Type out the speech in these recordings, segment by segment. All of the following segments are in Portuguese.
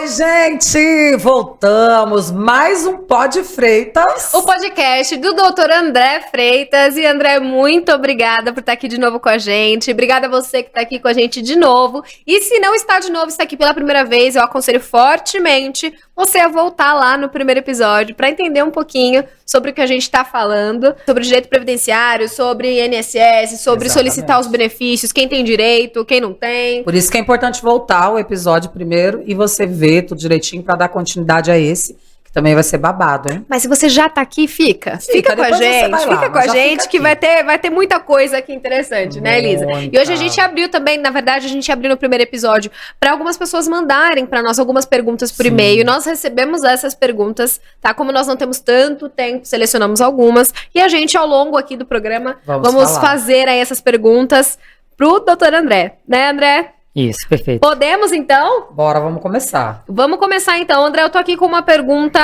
Oi, gente! Voltamos. Mais um Pod Freitas. O podcast do Dr. André Freitas. E André, muito obrigada por estar aqui de novo com a gente. Obrigada a você que está aqui com a gente de novo. E se não está de novo, está aqui pela primeira vez, eu aconselho fortemente você a voltar lá no primeiro episódio para entender um pouquinho sobre o que a gente está falando, sobre direito previdenciário, sobre INSS, sobre solicitar os benefícios, quem tem direito, quem não tem. Por isso que é importante voltar o episódio primeiro e você ver tudo direitinho para dar continuidade a esse, que também vai ser babado, hein? Mas se você já tá aqui, fica com a gente, que vai ter muita coisa aqui interessante, né, Elisa? E hoje a gente abriu também, na verdade, a gente abriu no primeiro episódio para algumas pessoas mandarem para nós algumas perguntas por e-mail. Nós recebemos essas perguntas, tá? Como nós não temos tanto tempo, selecionamos algumas e a gente, ao longo aqui do programa, vamos fazer aí essas perguntas pro Dr. André, né, André? Isso, perfeito. Podemos, então? Bora, vamos começar. Vamos começar, então. André, eu tô aqui com uma pergunta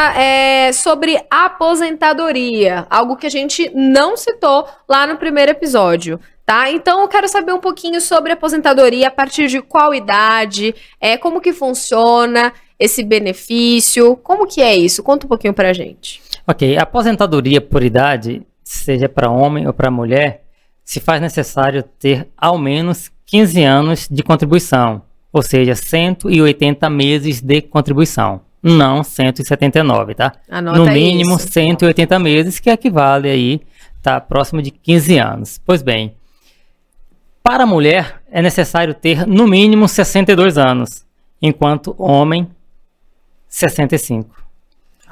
sobre aposentadoria. Algo que a gente não citou lá no primeiro episódio, tá? Então, eu quero saber um pouquinho sobre aposentadoria, a partir de qual idade, como que funciona esse benefício, como que é isso? Conta um pouquinho pra gente. Ok, a aposentadoria por idade, seja para homem ou para mulher, se faz necessário ter ao menos 15 anos de contribuição, ou seja, 180 meses de contribuição, não 179, tá? Anota no mínimo isso. 180 meses, que equivale aí, tá próximo de 15 anos. Pois bem, para a mulher é necessário ter no mínimo 62 anos, enquanto homem 65.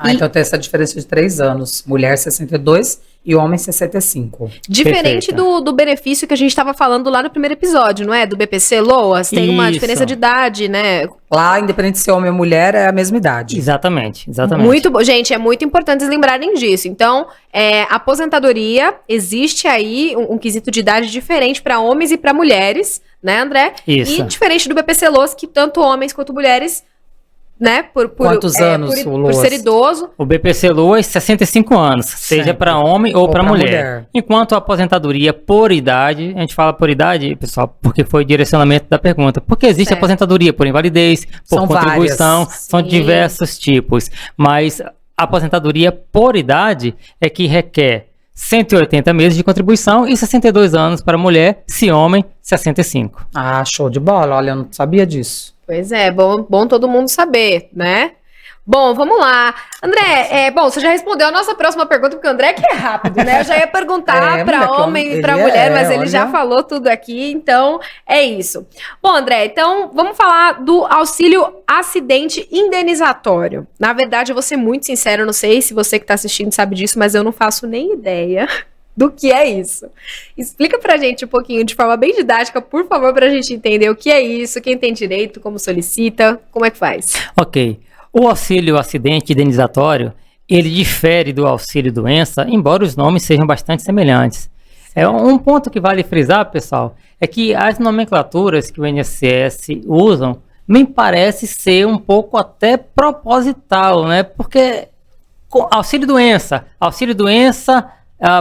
Então tem essa diferença de 3 anos. Mulher 62 e homem 65. Diferente do benefício que a gente estava falando lá no primeiro episódio, não é? Do BPC Loas, tem uma diferença de idade, né? Lá, independente de ser homem ou mulher, é a mesma idade. Exatamente. Muito bom. Gente, é muito importante vocês lembrarem disso. Então, aposentadoria, existe aí um quesito de idade diferente para homens e para mulheres, né, André? Isso. E diferente do BPC Loas, que tanto homens quanto mulheres, né, quantos anos por ser idoso. O BPC Loas 65 anos, seja para homem ou para mulher. Enquanto a aposentadoria por idade, a gente fala por idade, pessoal, porque foi o direcionamento da pergunta. Porque existe aposentadoria por invalidez, por são contribuição, várias. São diversos tipos. Mas a aposentadoria por idade é que requer 180 meses de contribuição e 62 anos para mulher, se homem, 65. Ah, show de bola. Olha, eu não sabia disso. Pois é, bom todo mundo saber, né? Bom, vamos lá. André, você já respondeu a nossa próxima pergunta, porque o André que é rápido, né? Eu já ia perguntar para homem e para mulher, mas ele já falou tudo aqui, então é isso. Bom, André, então vamos falar do auxílio acidente indenizatório. Na verdade, eu vou ser muito sincero, eu não sei se você que está assistindo sabe disso, mas eu não faço nem ideia do que é isso. Explica pra gente um pouquinho, de forma bem didática, por favor, pra gente entender o que é isso, quem tem direito, como solicita, como é que faz? Ok. O auxílio acidente indenizatório, ele difere do auxílio doença, embora os nomes sejam bastante semelhantes. Um ponto que vale frisar, pessoal, é que as nomenclaturas que o INSS usam me parece ser um pouco até proposital, né? Porque auxílio doença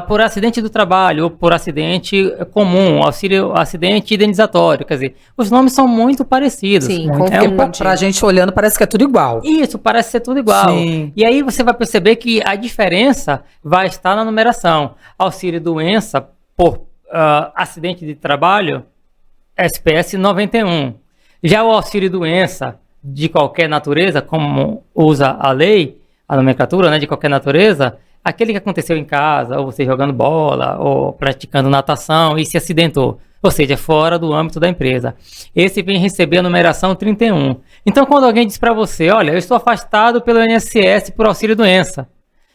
por acidente do trabalho ou por acidente comum, auxílio acidente indenizatório, quer dizer, os nomes são muito parecidos. Sim, pra gente olhando parece que é tudo igual. Isso, parece ser tudo igual. Sim. E aí você vai perceber que a diferença vai estar na numeração. Auxílio doença por acidente de trabalho, SPS 91. Já o auxílio doença de qualquer natureza, como usa a lei, a nomenclatura, né, de qualquer natureza, aquele que aconteceu em casa, ou você jogando bola, ou praticando natação e se acidentou, ou seja, fora do âmbito da empresa. Esse vem receber a numeração 31. Então, quando alguém diz para você, olha, eu estou afastado pelo INSS por auxílio doença,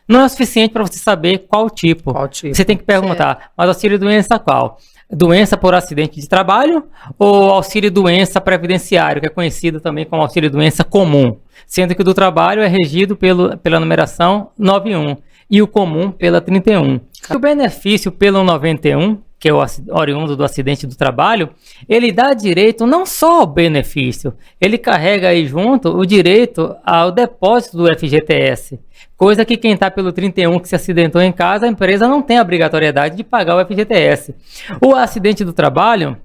não é o suficiente para você saber qual tipo. Você tem que perguntar, mas auxílio doença qual? Doença por acidente de trabalho ou auxílio doença previdenciário, que é conhecido também como auxílio doença comum, sendo que o do trabalho é regido pela numeração 91 e o comum pela 31. O benefício pelo 91, que é o oriundo do acidente do trabalho, ele dá direito não só ao benefício, ele carrega aí junto o direito ao depósito do FGTS, coisa que quem está pelo 31 que se acidentou em casa, a empresa não tem a obrigatoriedade de pagar o FGTS. O acidente do trabalho,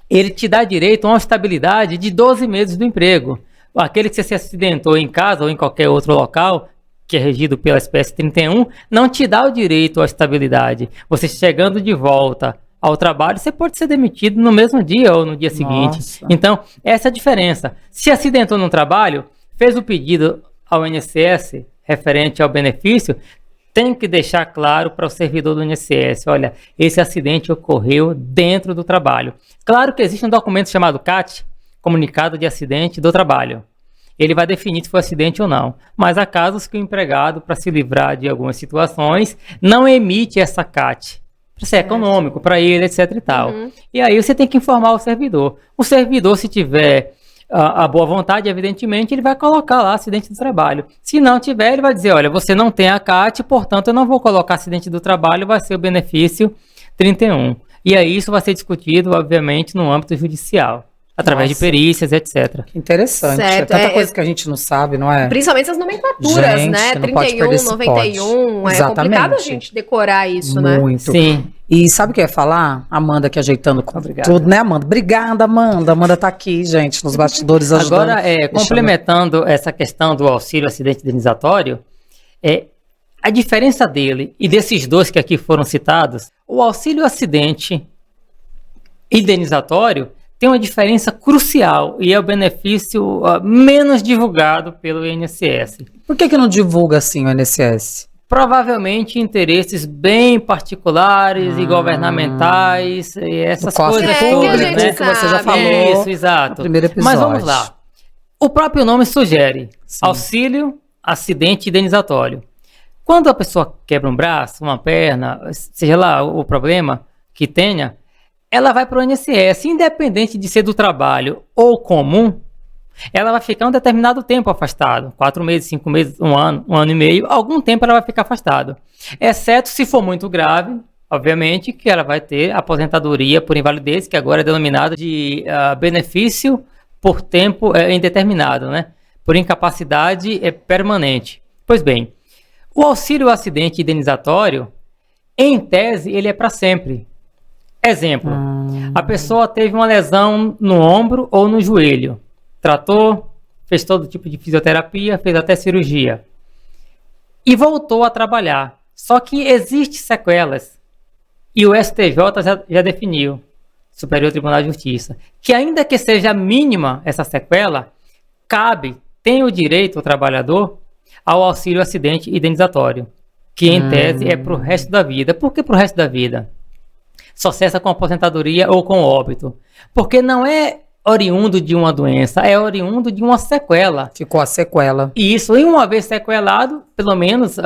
ele te dá direito a uma estabilidade de 12 meses do emprego. aquele que você se acidentou em casa ou em qualquer outro local, que é regido pela espécie 31, não te dá o direito à estabilidade. Você chegando de volta ao trabalho, você pode ser demitido no mesmo dia ou no dia seguinte. Então, essa é a diferença. Se acidentou no trabalho, fez o pedido ao INSS referente ao benefício, tem que deixar claro para o servidor do INSS, olha, esse acidente ocorreu dentro do trabalho. Claro que existe um documento chamado CAT, Comunicado de Acidente do Trabalho. Ele vai definir se foi acidente ou não. Mas há casos que o empregado, para se livrar de algumas situações, não emite essa CAT. Para ser econômico, para ele, etc e tal. E aí você tem que informar o servidor. O servidor, se tiver a boa vontade, evidentemente, ele vai colocar lá acidente do trabalho. Se não tiver, ele vai dizer, olha, você não tem a CAT, portanto, eu não vou colocar acidente do trabalho, vai ser o benefício 31. E aí isso vai ser discutido, obviamente, no âmbito judicial. Através de perícias, etc. Interessante. Certo, é tanta coisa que a gente não sabe, não é? Principalmente essas nomenclaturas, gente, né? 31, 91. É complicado a gente decorar isso, né? Muito. Sim. E sabe o que eu ia falar? Amanda aqui ajeitando tudo, né, Amanda? Obrigada, Amanda. Amanda tá aqui, gente, nos bastidores ajudando. Agora, complementando essa questão do auxílio acidente indenizatório, a diferença dele e desses dois que aqui foram citados, o auxílio acidente indenizatório tem uma diferença crucial e é o benefício menos divulgado pelo INSS. Por que não divulga assim o INSS? Provavelmente interesses bem particulares e governamentais, e essas coisas todas, né? Que você já falou. Isso, exato. No primeiro episódio. Mas vamos lá. O próprio nome sugere auxílio acidente indenizatório. Quando a pessoa quebra um braço, uma perna, seja lá o problema que tenha, ela vai para o INSS, independente de ser do trabalho ou comum, ela vai ficar um determinado tempo afastado, 4 meses, 5 meses, 1 ano e meio, algum tempo ela vai ficar afastada, exceto se for muito grave, obviamente, que ela vai ter aposentadoria por invalidez, que agora é denominada de benefício por tempo indeterminado, né? Por incapacidade permanente. Pois bem, o auxílio acidente indenizatório, em tese, ele é para sempre. Exemplo, a pessoa teve uma lesão no ombro ou no joelho, tratou, fez todo tipo de fisioterapia, fez até cirurgia e voltou a trabalhar. Só que existem sequelas e o STJ já definiu, Superior Tribunal de Justiça, que ainda que seja mínima essa sequela, tem o direito o trabalhador ao auxílio acidente indenizatório, que em tese é para o resto da vida. Por que para o resto da vida? Só cessa com aposentadoria ou com óbito. Porque não é oriundo de uma doença, é oriundo de uma sequela. Ficou a sequela. E isso, em uma vez sequelado, pelo menos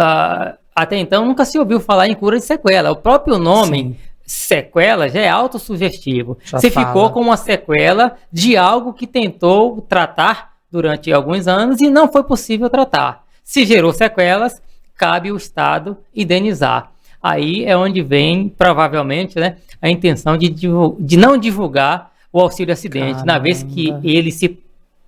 até então, nunca se ouviu falar em cura de sequela. O próprio nome, sequela, já é autossugestivo. Você ficou com uma sequela de algo que tentou tratar durante alguns anos e não foi possível tratar. Se gerou sequelas, cabe o Estado indenizar. Aí é onde vem, provavelmente, né, a intenção de não divulgar o auxílio acidente, na vez que ele se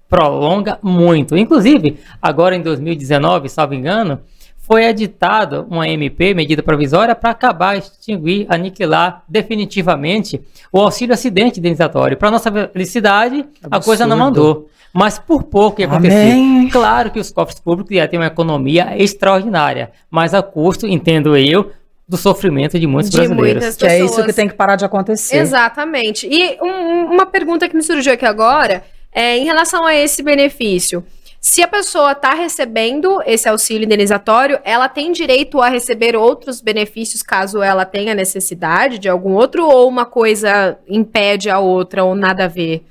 prolonga muito. Inclusive, agora em 2019, salvo engano, foi editada uma MP, medida provisória, para acabar, extinguir, aniquilar definitivamente o auxílio acidente indenizatório. Para nossa felicidade, a coisa não mandou. Mas por pouco ia acontecer. Claro que os cofres públicos já têm uma economia extraordinária, mas a custo, entendo eu, do sofrimento de muitos brasileiros. Que é isso que tem que parar de acontecer. Exatamente. E uma pergunta que me surgiu aqui agora é em relação a esse benefício. Se a pessoa está recebendo esse auxílio indenizatório, ela tem direito a receber outros benefícios caso ela tenha necessidade de algum outro, ou uma coisa impede a outra, ou nada a ver?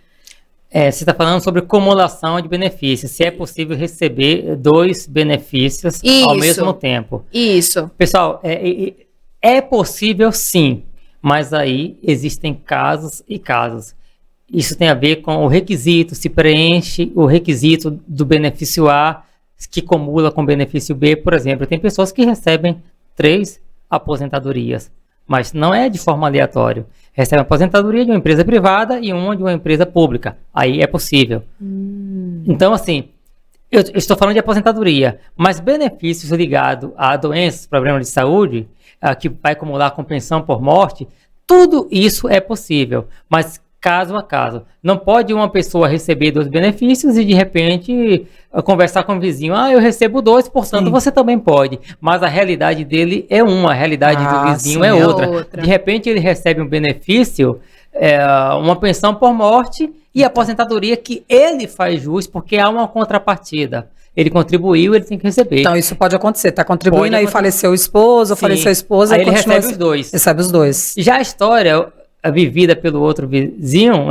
Você está falando sobre cumulação de benefícios, se é possível receber 2 benefícios ao mesmo tempo. Isso. Pessoal, é possível sim, mas aí existem casos e casos. Isso tem a ver com o requisito, se preenche o requisito do benefício A, que cumula com o benefício B, por exemplo. Tem pessoas que recebem 3 aposentadorias, mas não é de forma aleatória. Recebe aposentadoria de uma empresa privada e uma de uma empresa pública. Aí é possível. Então, assim, eu estou falando de aposentadoria, mas benefícios ligados a doenças, problemas de saúde, que vai acumular com pensão por morte, tudo isso é possível. Mas caso a caso. Não pode uma pessoa receber 2 benefícios e, de repente, conversar com o vizinho. Eu recebo 2, portanto, você também pode. Mas a realidade dele é uma, a realidade do vizinho é outra. De repente, ele recebe um benefício, uma pensão por morte e a aposentadoria que ele faz jus, porque há uma contrapartida. Ele contribuiu, ele tem que receber. Então, isso pode acontecer. Está contribuindo, aí faleceu o esposo, faleceu a esposa. Aí ele recebe os 2. Recebe os 2. Já a história vivida pelo outro vizinho,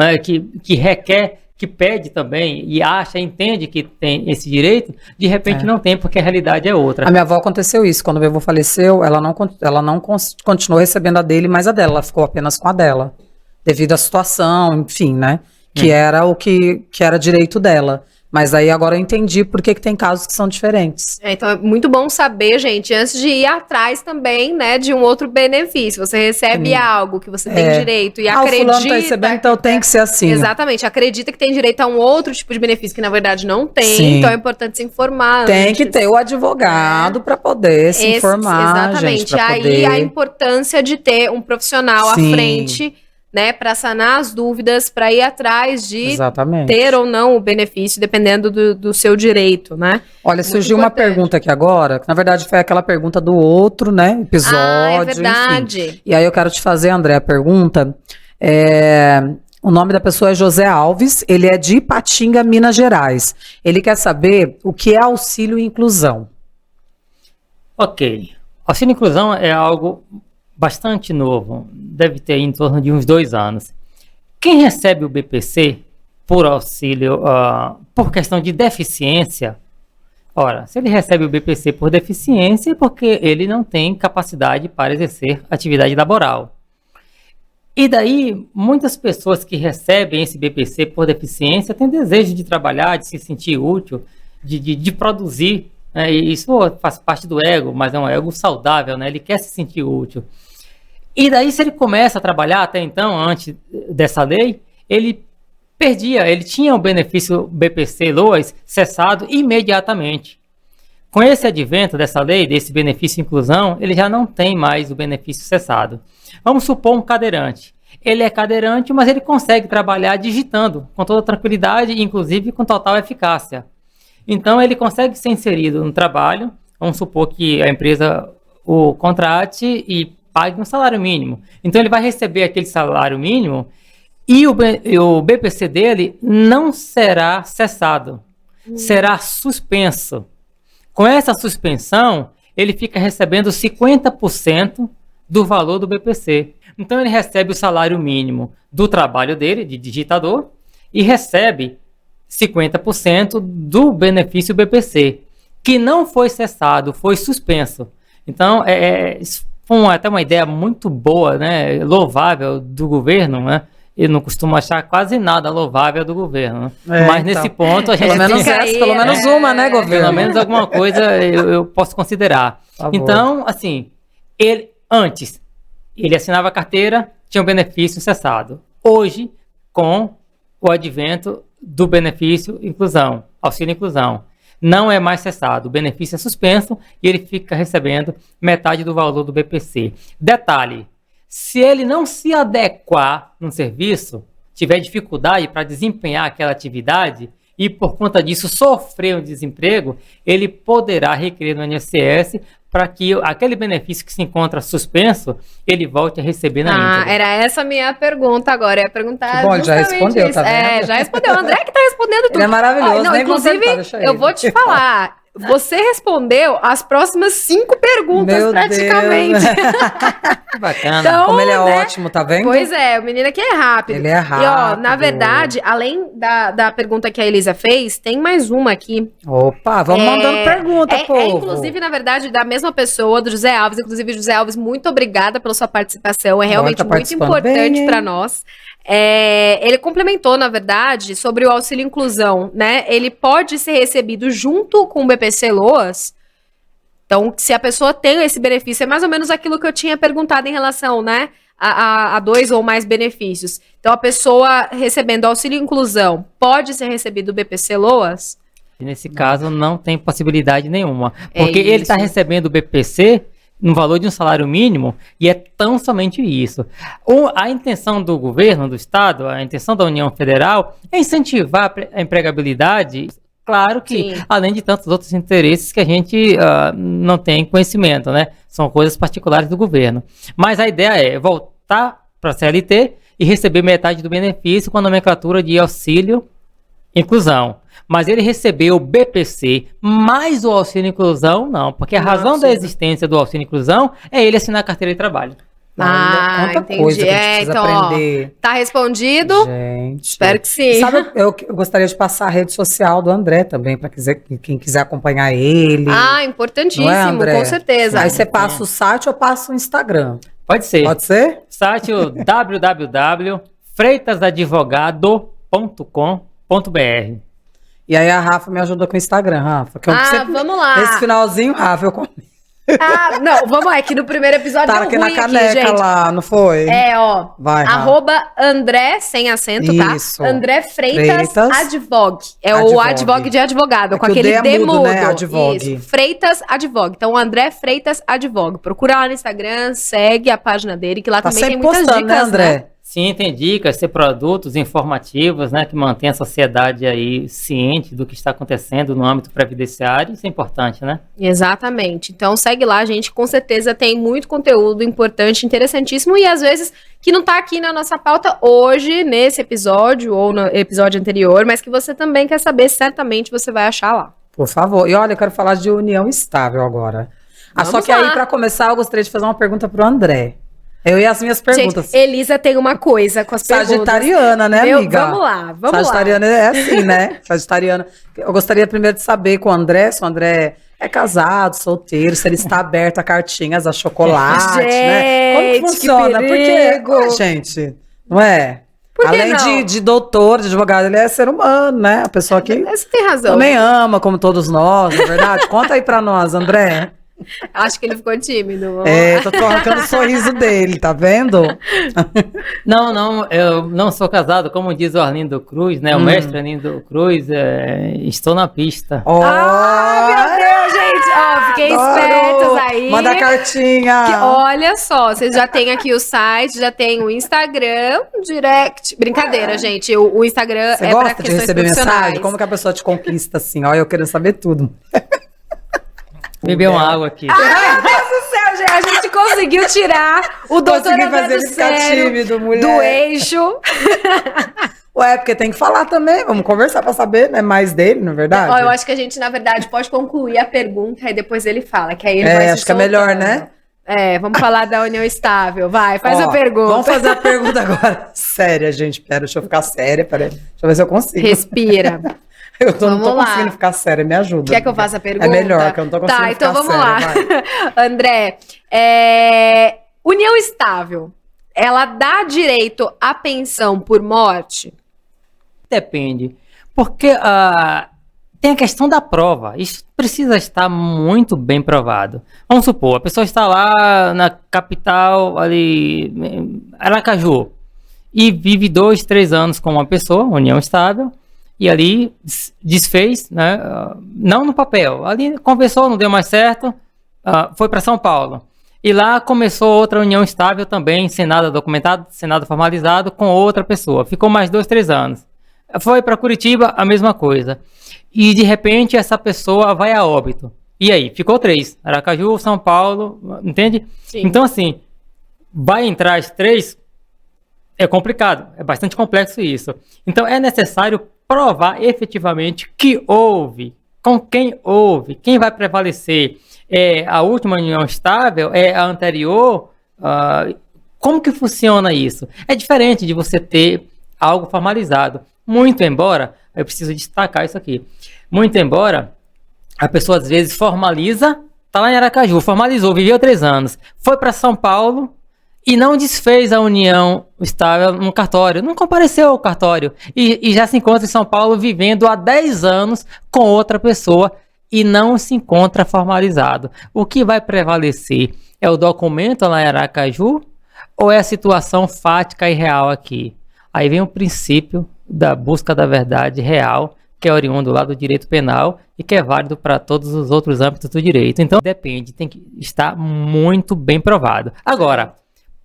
que requer, que pede também e acha, entende que tem esse direito, de repente não tem, porque a realidade é outra. A minha avó aconteceu isso. Quando meu avô faleceu, ela não continuou recebendo a dele, mas a dela. Ela ficou apenas com a dela. Devido à situação, enfim, né? Que era o que era direito dela. Mas aí agora eu entendi por que tem casos que são diferentes. Então é muito bom saber, gente, antes de ir atrás também, né, de um outro benefício. Você recebe algo que você tem direito e acredita... O fulano tá recebendo, então tem que ser assim. Exatamente, acredita que tem direito a um outro tipo de benefício que na verdade não tem. Sim. Então é importante se informar. Tem que ter o advogado para poder se informar, exatamente. Gente, pra aí poder... a importância de ter um profissional à frente, né, para sanar as dúvidas, para ir atrás de ter ou não o benefício, dependendo do seu direito, né? Olha, surgiu uma pergunta aqui agora, que na verdade foi aquela pergunta do outro, né, episódio. É verdade. Enfim. E aí eu quero te fazer, André, a pergunta. O nome da pessoa é José Alves, ele é de Ipatinga, Minas Gerais. Ele quer saber o que é auxílio inclusão. Ok. Auxílio inclusão é algo bastante novo, deve ter em torno de uns 2 anos. Quem recebe o BPC por auxílio, por questão de deficiência, se ele recebe o BPC por deficiência é porque ele não tem capacidade para exercer atividade laboral. E daí, muitas pessoas que recebem esse BPC por deficiência têm desejo de trabalhar, de se sentir útil, de produzir, né? E isso faz parte do ego, mas é um ego saudável, né? Ele quer se sentir útil. E daí, se ele começa a trabalhar até então, antes dessa lei, ele tinha o benefício BPC-LOAS cessado imediatamente. Com esse advento dessa lei, desse benefício inclusão, ele já não tem mais o benefício cessado. Vamos supor um cadeirante. Ele é cadeirante, mas ele consegue trabalhar digitando com toda tranquilidade, inclusive com total eficácia. Então, ele consegue ser inserido no trabalho. Vamos supor que a empresa o contrate e pague um salário mínimo. Então, ele vai receber aquele salário mínimo e o BPC dele não será cessado, será suspenso. Com essa suspensão, ele fica recebendo 50% do valor do BPC. Então, ele recebe o salário mínimo do trabalho dele, de digitador, e recebe 50% do benefício BPC, que não foi cessado, foi suspenso. Então, foi até uma ideia muito boa, né, louvável do governo, né? Eu não costumo achar quase nada louvável do governo. Mas então, nesse ponto a gente pelo menos uma, né, governo? Pelo menos alguma coisa eu posso considerar. Então, assim, ele assinava a carteira, tinha um benefício cessado. Hoje, com o advento do benefício inclusão, auxílio inclusão, não é mais cessado, o benefício é suspenso e ele fica recebendo metade do valor do BPC. Detalhe, se ele não se adequar no serviço, tiver dificuldade para desempenhar aquela atividade e por conta disso sofrer um desemprego, ele poderá requerer no INSS para que aquele benefício que se encontra suspenso, ele volte a receber na íntegra. Era essa a minha pergunta agora. Eu ia perguntar bom, já respondeu, tá vendo? Já respondeu. O André que tá respondendo tudo. Ele é maravilhoso. Nem inclusive, eu vou te falar. Você respondeu as próximas 5 perguntas, praticamente. Que bacana. Então, como ele é ótimo, tá vendo? Pois é, o menino aqui é rápido. Ele é rápido. E, na verdade, além da pergunta que a Elisa fez, tem mais uma aqui. Opa, vamos mandando pergunta, povo. Inclusive, na verdade, da mesma pessoa, do José Alves. Inclusive, José Alves, muito obrigada pela sua participação. É realmente muito importante para nós. Ele complementou, na verdade, sobre o auxílio inclusão, né? Ele pode ser recebido junto com o BPC-LOAS. Então, se a pessoa tem esse benefício, é mais ou menos aquilo que eu tinha perguntado em relação, né, a 2 ou mais benefícios. Então, a pessoa recebendo auxílio inclusão pode ser recebido o BPC-LOAS? Nesse caso, não tem possibilidade nenhuma. Porque ele está recebendo o BPC no valor de um salário mínimo, e é tão somente isso. A intenção do governo, do Estado, a intenção da União Federal é incentivar a empregabilidade, claro que além de tantos outros interesses que a gente não tem conhecimento, né? São coisas particulares do governo. Mas a ideia é voltar para a CLT e receber metade do benefício com a nomenclatura de auxílio inclusão. Mas ele recebeu o BPC mais o auxílio inclusão, não, porque a razão da existência do auxílio inclusão é ele assinar a carteira de trabalho. Quanta entendi. coisa que a gente precisa aprender. Ó, tá respondido? Gente. Espero que sim. Sabe, eu gostaria de passar a rede social do André também, para quem quiser acompanhar ele. Importantíssimo, André? com certeza. Aí você passa o site ou passa o Instagram? Pode ser. Pode ser? Site www.freitasadivogados.com.br. E aí a Rafa me ajuda com o Instagram, Rafa. Vamos lá. Nesse finalzinho, Rafa, eu comi. Não, vamos lá, que no primeiro episódio Tá deu aqui ruim na caneca gente. lá, não foi? Vai, @André, sem acento, isso. tá? André Freitas Advog. O advog de advogado, com aquele D mudo. Né? Advog. Isso, Freitas Advog. Então, André Freitas Advog. Procura lá no Instagram, segue a página dele, que lá também tem muitas dicas, né, André? Né? Sim, tem dicas, tem produtos informativos, né, que mantém a sociedade aí ciente do que está acontecendo no âmbito previdenciário, isso é importante, né? Exatamente. Então segue lá, gente, com certeza tem muito conteúdo importante, interessantíssimo e às vezes que não está aqui na nossa pauta hoje, nesse episódio ou no episódio anterior, mas que você também quer saber, certamente você vai achar lá. Por favor. E olha, eu quero falar de união estável agora. Só que aí, para começar, eu gostaria de fazer uma pergunta pro André. Eu e as minhas perguntas. Gente, Elisa tem uma coisa com as perguntas. Sagitariana, né, amiga? Vamos lá. Sagitariana é assim, né? Sagitariana. Eu gostaria primeiro de saber com o André, se o André é casado, solteiro, se ele está aberto a cartinhas, a chocolate, né? Como que funciona? Porque, gente, não é? Além de doutor, de advogado, ele é ser humano, né? A pessoa que você tem razão. Também ama, como todos nós, na verdade. Conta aí pra nós, André. Acho que ele ficou tímido. Tô arrancando o sorriso dele, tá vendo? Não, eu não sou casado, como diz o Arlindo Cruz, né? O mestre Arlindo Cruz, estou na pista. Meu Deus, gente! Fiquem espertos aí. Manda cartinha. Olha só, vocês já têm aqui o site, já tem o Instagram, direct. Brincadeira, gente. O Instagram Você gosta de receber mensagem? Como que a pessoa te conquista assim? Olha, eu quero saber tudo. Beber uma água aqui. Meu Deus do céu, gente. A gente conseguiu tirar o doutor André do sério, do eixo. Ué, porque tem que falar também. Vamos conversar pra saber, né? Mais dele, na verdade. Eu acho que a gente, na verdade, pode concluir a pergunta e depois ele fala. Que aí ele vai acho que é melhor, né? Vamos falar da união estável. Vai, faz a pergunta. Vamos fazer a pergunta agora. Séria, gente. Pera, deixa eu ficar séria. Pera aí. Deixa eu ver se eu consigo. Respira. Não tô conseguindo ficar séria, me ajuda. Quer que eu faça a pergunta? É melhor, que eu não tô conseguindo ficar séria. Tá, então vamos lá. André, união estável, ela dá direito à pensão por morte? Depende. Porque tem a questão da prova. Isso precisa estar muito bem provado. Vamos supor, a pessoa está lá na capital, ali, Aracaju, e vive 2, 3 anos com uma pessoa, união estável, e ali desfez, né? Não no papel, ali conversou, não deu mais certo, foi para São Paulo. E lá começou outra união estável também, sem nada documentado, sem nada formalizado, com outra pessoa. Ficou mais 2, 3 anos. Foi para Curitiba, a mesma coisa. E de repente essa pessoa vai a óbito. E aí? Ficou 3. Aracaju, São Paulo, entende? Sim. Então assim, vai entrar as 3, é complicado, é bastante complexo isso. Então é necessário provar efetivamente que houve, com quem houve, quem vai prevalecer. A última união estável, a anterior, como que funciona isso? É diferente de você ter algo formalizado. Muito embora, eu preciso destacar isso aqui, muito embora a pessoa às vezes formaliza, tá lá em Aracaju, formalizou, viveu 3 anos, foi para São Paulo e não desfez a união estável no cartório, não compareceu ao cartório e já se encontra em São Paulo vivendo há 10 anos com outra pessoa e não se encontra formalizado. O que vai prevalecer é o documento lá em Aracaju ou é a situação fática e real aqui? Aí vem o princípio da busca da verdade real que é oriundo lá do direito penal e que é válido para todos os outros âmbitos do direito. Então, depende, tem que estar muito bem provado. Agora,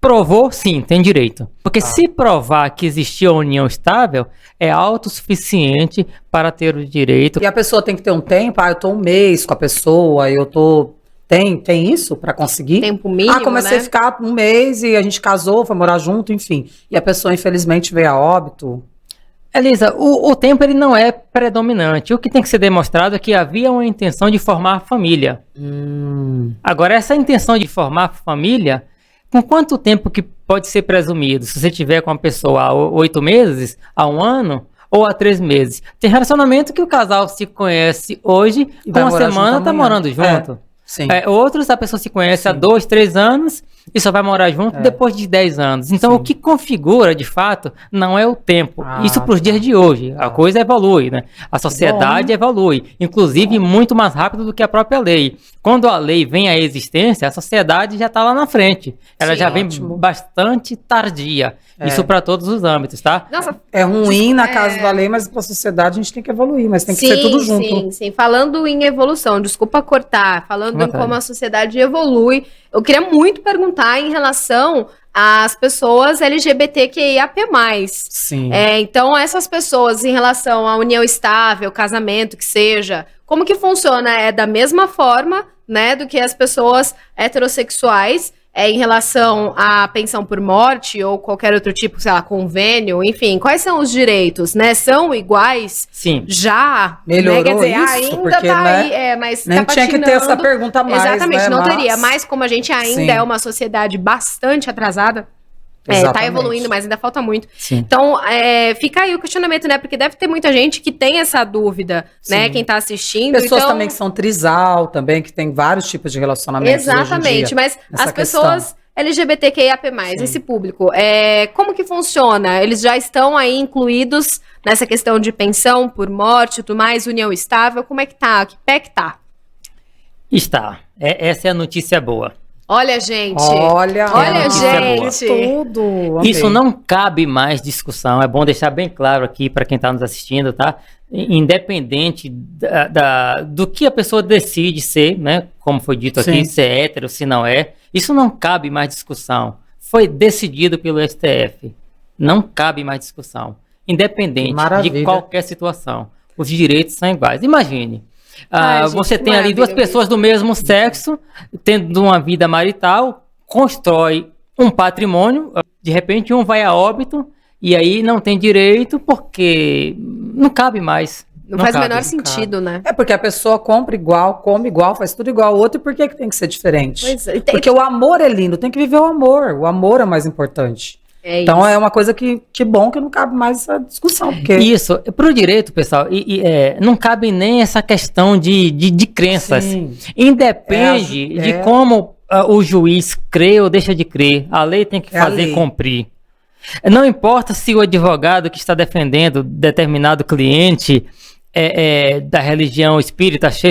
provou, sim, tem direito. Porque se provar que existia uma união estável, é autossuficiente para ter o direito. E a pessoa tem que ter um tempo, eu tô um mês com a pessoa, eu tô... Tem isso para conseguir? Tempo mínimo, comecei a ficar um mês e a gente casou, foi morar junto, enfim. E a pessoa, infelizmente, veio a óbito. Elisa, o tempo ele não é predominante. O que tem que ser demonstrado é que havia uma intenção de formar família. Agora, essa intenção de formar família, com quanto tempo que pode ser presumido? Se você tiver com a pessoa há 8 meses, há 1 ano ou há 3 meses. Tem relacionamento que o casal se conhece hoje, com uma semana está morando junto. Sim. Outros, a pessoa se conhece há 2, 3 anos e só vai morar junto depois de 10 anos. Então, o que configura, de fato, não é o tempo. Isso para os dias de hoje. A coisa evolui, né? A sociedade evolui, inclusive muito mais rápido do que a própria lei. Quando a lei vem à existência, a sociedade já está lá na frente. Ela já vem bastante tardia. Isso para todos os âmbitos, tá? Nossa, é ruim na casa da lei, mas para a sociedade a gente tem que evoluir, mas tem que ser tudo junto. Sim. Falando em evolução, desculpa cortar, falando em como a sociedade evolui, eu queria muito perguntar em relação às pessoas LGBTQIAP+. Sim. Então, essas pessoas em relação à união estável, casamento, que seja, como que funciona? É da mesma forma, né, do que as pessoas heterossexuais, em relação à pensão por morte ou qualquer outro tipo, sei lá, convênio, enfim, quais são os direitos, né? São iguais? Sim. Já? Melhorou, né? Quer dizer, isso, ainda porque, tá né, aí, mas nem tá tinha que ter essa pergunta mais, exatamente, né, não teria, mas como a gente ainda é uma sociedade bastante atrasada, tá evoluindo, mas ainda falta muito. Sim. Então, fica aí o questionamento, né? Porque deve ter muita gente que tem essa dúvida, né? Quem tá assistindo. Pessoas também que são trisal, também, que tem vários tipos de relacionamentos. Exatamente, dia, mas as pessoas LGBTQIAP+, esse público, como que funciona? Eles já estão aí incluídos nessa questão de pensão por morte, tudo mais, união estável, como é que tá? Que pé que tá? Está. Essa é a notícia boa. Olha, gente. Olha, gente. Tudo. Isso não cabe mais discussão. É bom deixar bem claro aqui para quem está nos assistindo, tá? Independente do que a pessoa decide ser, né? Como foi dito aqui, se é hétero, se não é. Isso não cabe mais discussão. Foi decidido pelo STF. Não cabe mais discussão. Independente de qualquer situação. Os direitos são iguais. Imagine. Gente, você tem ali 2 pessoas do mesmo sexo, tendo uma vida marital, constrói um patrimônio, de repente um vai a óbito, e aí não tem direito porque não cabe mais. Não faz o menor sentido, né? É porque a pessoa compra igual, come igual, faz tudo igual ao outro, e por que tem que ser diferente? Porque o amor é lindo, tem que viver o amor é mais importante. Então é uma coisa que bom que não cabe mais essa discussão. Porque... Isso, para o direito, pessoal, não cabe nem essa questão de crenças. Sim. Independe de como o juiz crê ou deixa de crer. A lei tem que fazer cumprir. Não importa se o advogado que está defendendo determinado cliente da religião espírita, se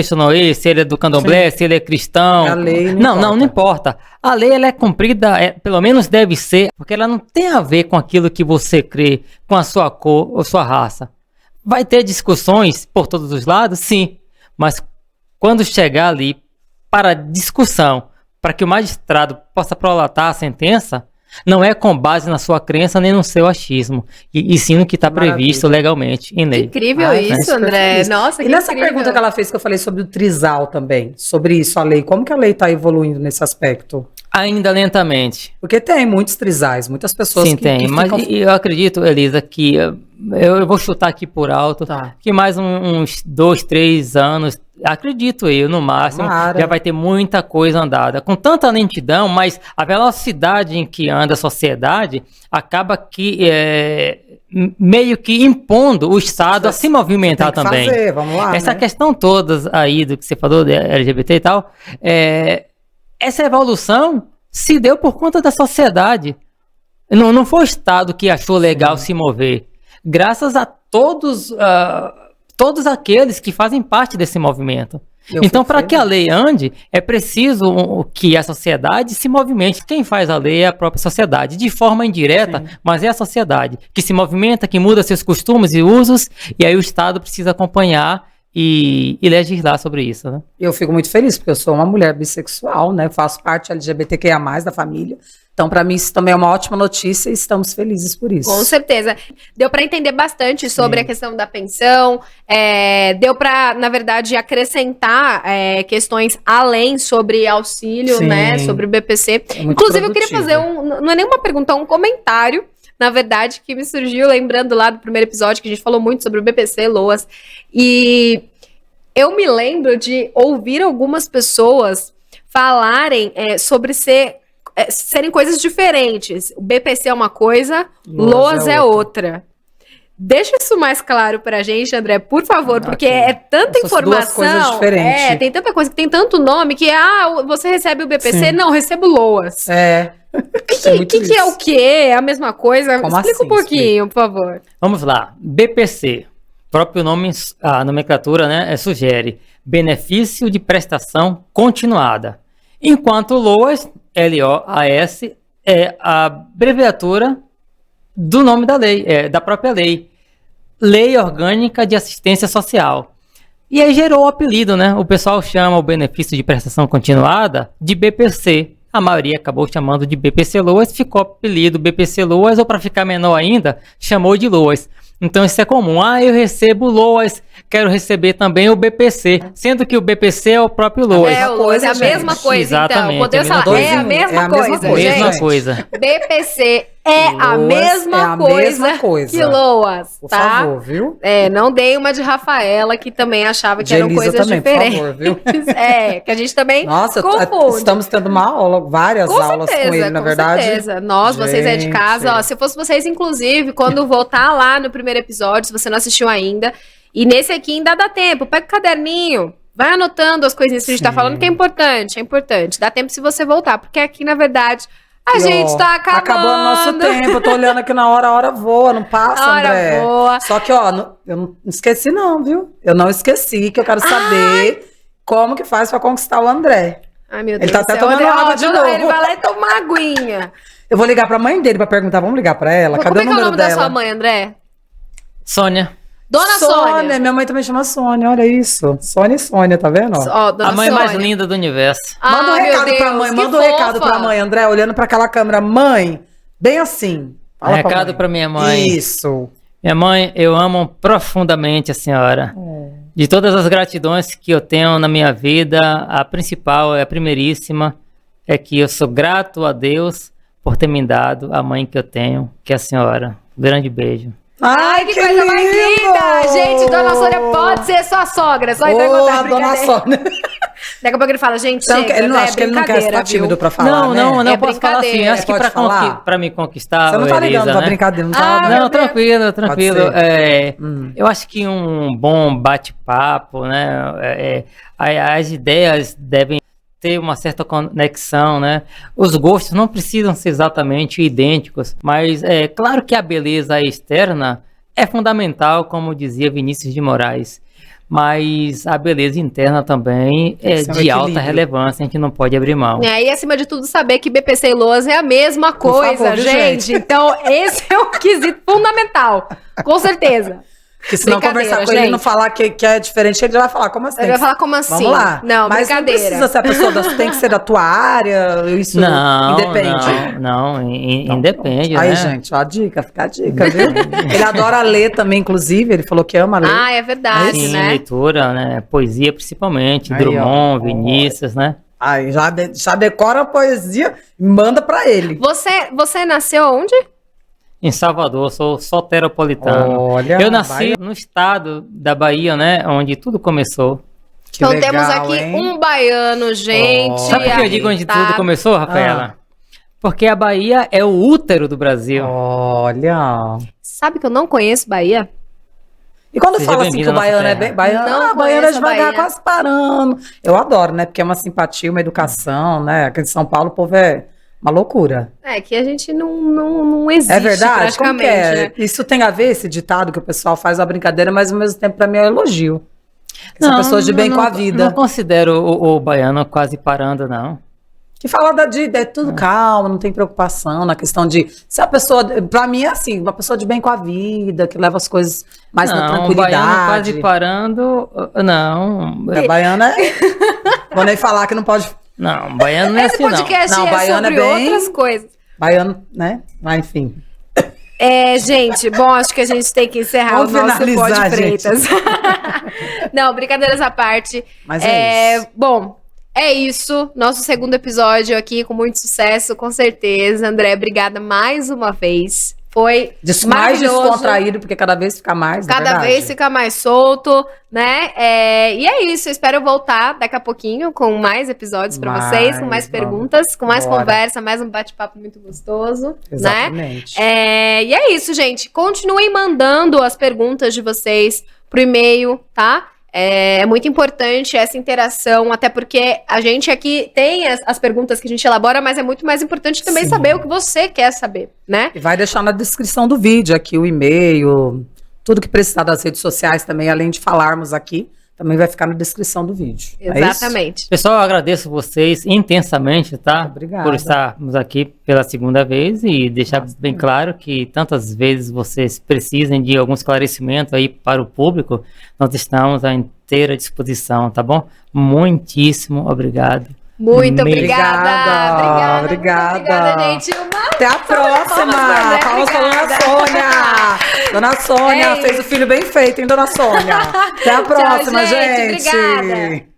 ele é do candomblé, se ele é cristão. A lei não importa. A lei ela é cumprida, pelo menos deve ser, porque ela não tem a ver com aquilo que você crê, com a sua cor ou sua raça. Vai ter discussões por todos os lados, sim, mas quando chegar ali para discussão, para que o magistrado possa prolatar a sentença, não é com base na sua crença nem no seu achismo, e sim no que está previsto legalmente em lei. Que incrível isso, André. Nossa, e nessa pergunta que ela fez, que eu falei sobre o trisal também, sobre isso, a lei, como que a lei está evoluindo nesse aspecto? Ainda lentamente. Porque tem muitos trisais, muitas pessoas que tem, mas eu acredito, Elisa, que eu vou chutar aqui por alto, que mais uns 2, 3 anos, acredito eu, no máximo, já vai ter muita coisa andada. Com tanta lentidão, mas a velocidade em que anda a sociedade acaba que meio que impondo o Estado a se movimentar também. Vamos lá, essa questão toda aí do que você falou, de LGBT e tal, essa evolução se deu por conta da sociedade. Não foi o Estado que achou legal se mover. Graças a todos todos aqueles que fazem parte desse movimento. Então, para que a lei ande, é preciso que a sociedade se movimente. Quem faz a lei é a própria sociedade, de forma indireta, mas é a sociedade que se movimenta, que muda seus costumes e usos, e aí o Estado precisa acompanhar e legislar sobre isso, né? Eu fico muito feliz, porque eu sou uma mulher bissexual, né? Faço parte LGBTQIA+, da família. Então, para mim, isso também é uma ótima notícia e estamos felizes por isso. Com certeza. Deu para entender bastante sobre a questão da pensão, deu para, na verdade, acrescentar questões além sobre auxílio, né? Sobre o BPC. Inclusive, eu queria fazer não é nenhuma pergunta, um comentário, na verdade, que me surgiu lembrando lá do primeiro episódio, que a gente falou muito sobre o BPC, Loas. E eu me lembro de ouvir algumas pessoas falarem sobre serem coisas diferentes. O BPC é uma coisa, Loas é outra. Deixa isso mais claro pra gente, André, por favor, porque é tanta informação. Duas coisas diferentes. Tem tanta coisa, que tem tanto nome, que você recebe o BPC, não, recebo Loas. O que é o quê? É a mesma coisa? Como explica assim, um pouquinho, por favor. Vamos lá. BPC, próprio nome, a nomenclatura, né, sugere benefício de prestação continuada. Enquanto Loas, LOAS, é a abreviatura do nome da lei, da própria lei. Lei Orgânica de Assistência Social. E aí gerou o apelido, né? O pessoal chama o benefício de prestação continuada de BPC. A maioria acabou chamando de BPC Loas, ficou o apelido BPC Loas, ou para ficar menor ainda, chamou de Loas. Então isso é comum. Eu recebo Loas, quero receber também o BPC, sendo que o BPC é o próprio Loas. O Loas é a mesma coisa, exatamente, então. Podemos falar, é a mesma coisa, gente. Mesma coisa. BPC é a mesma coisa que Loas, por tá? Por favor, viu? Não dei uma de Rafaela, que também achava que eram coisas também, diferentes. Por favor, viu? Que a gente também confunde. Estamos tendo uma aula, várias aulas com ele, na verdade. Com certeza. Vocês aí de casa, ó, se fosse vocês, inclusive, quando voltar lá no primeiro episódio, se você não assistiu ainda, e nesse aqui ainda dá tempo, pega o caderninho, vai anotando as coisinhas que a gente tá falando, que é importante. Dá tempo se você voltar, porque aqui, na verdade, a gente tá acabando. Acabou o nosso tempo, eu tô olhando aqui na hora, a hora voa, não passa, André. A hora voa. Só que, eu não esqueci não, viu? Eu não esqueci, que eu quero saber como que faz pra conquistar o André. Ai, meu Deus. Ele tá até tomando água de novo. Ele vai lá e toma uma aguinha. Eu vou ligar pra mãe dele pra perguntar, vamos ligar pra ela? Cadê o número dela? Como é que é o nome da sua mãe, André? Sônia. Dona Sônia. Minha mãe também chama Sônia, olha isso. Sônia, tá vendo? A mãe mais linda do universo. Manda um recado pra mãe, manda um recado pra mãe, André, olhando pra aquela câmera. Mãe, bem assim. Fala recado pra minha mãe. Isso. Minha mãe, eu amo profundamente a senhora. De todas as gratidões que eu tenho na minha vida, a principal, a primeiríssima, é que eu sou grato a Deus por ter me dado a mãe que eu tenho, que é a senhora. Um grande beijo. Ai, que coisa mais linda! Gente, Dona Sônia pode ser sua sogra. Só a Dona Sônia. Daqui a pouco ele fala, gente, então, ele não acha que ele não quer estar tímido pra falar, Não posso falar assim. Acho que pra me conquistar, você não tá ligando pra brincadeira, não tá? Não, tranquilo. Eu acho que um bom bate-papo, né? As ideias devem ter uma certa conexão, né? Os gostos não precisam ser exatamente idênticos, mas é claro que a beleza externa é fundamental, como dizia Vinícius de Moraes, mas a beleza interna também é de alta relevância, a gente não pode abrir mão. E acima de tudo, saber que BPC e Loas é a mesma coisa, favor, gente. Então, esse é um quesito fundamental, com certeza. Porque se não conversar com ele e não falar que é diferente, ele já vai falar, como assim? Ele vai falar, como assim? Vamos lá. Não, mas brincadeira. Não precisa ser a pessoa, tem que ser da tua área, isso independe. Não, independe, Aí, né? gente, ó, fica a dica, viu? Ele adora ler também, inclusive, ele falou que ama ler. É verdade, Sim, né? leitura, né? Poesia principalmente, aí, Drummond, Vinícius, né? Aí, já decora a poesia e manda pra ele. Você nasceu onde? Em Salvador, sou soteropolitano. Olha, eu nasci no estado da Bahia, né? Onde tudo começou. Que então legal, temos aqui um baiano, gente. Sabe por que eu digo onde tudo começou, Rafaela? Porque a Bahia é o útero do Brasil. Olha. Sabe que eu não conheço Bahia? E quando fala assim que o baiano é bem... Baiano é devagar, quase parando. Eu adoro, né? Porque é uma simpatia, uma educação, né? Aqui em São Paulo o povo é Uma loucura. Que a gente não existe, é verdade? Como que é? Né? Isso tem a ver, esse ditado que o pessoal faz uma brincadeira, mas ao mesmo tempo para mim é um elogio. São pessoas de bem com a vida. Não considero o baiano quase parando, não. Que fala é tudo calmo, não tem preocupação na questão de... Se a pessoa... Pra mim é assim, uma pessoa de bem com a vida, que leva as coisas mais na tranquilidade. Baiano quase parando, não. Baiana é... Vou nem falar que não pode... Não, baiano não é assim, não. Esse podcast não, baiano sobre é bem... outras coisas. Baiano, né? Mas enfim... Gente, bom, acho que a gente tem que encerrar o nosso Pod Freitas. Não, brincadeiras à parte. Mas é isso. Bom, é isso. Nosso segundo episódio aqui, com muito sucesso, com certeza. André, obrigada mais uma vez. Foi mais descontraído, porque cada vez fica mais, cada vez fica mais solto, né? E é isso, eu espero voltar daqui a pouquinho com mais episódios para vocês, com mais perguntas, com mais conversa, mais um bate-papo muito gostoso. Exatamente. Né? E é isso, gente. Continuem mandando as perguntas de vocês pro e-mail, tá? É muito importante essa interação, até porque a gente aqui tem as perguntas que a gente elabora, mas é muito mais importante também saber o que você quer saber, né? E vai deixar na descrição do vídeo aqui o e-mail, tudo que precisar das redes sociais também, além de falarmos aqui, também vai ficar na descrição do vídeo. Exatamente. Pessoal, eu agradeço vocês intensamente, tá? Obrigada. Por estarmos aqui pela segunda vez e deixar bem claro que tantas vezes vocês precisem de algum esclarecimento aí para o público, nós estamos à inteira disposição, tá bom? Muitíssimo obrigado. Muito obrigada. Obrigada, gente. Até a próxima. Palmas para Dona Sônia. Dona Sônia fez o filho bem feito, hein, Dona Sônia? Até a próxima, Tchau, gente. Obrigada.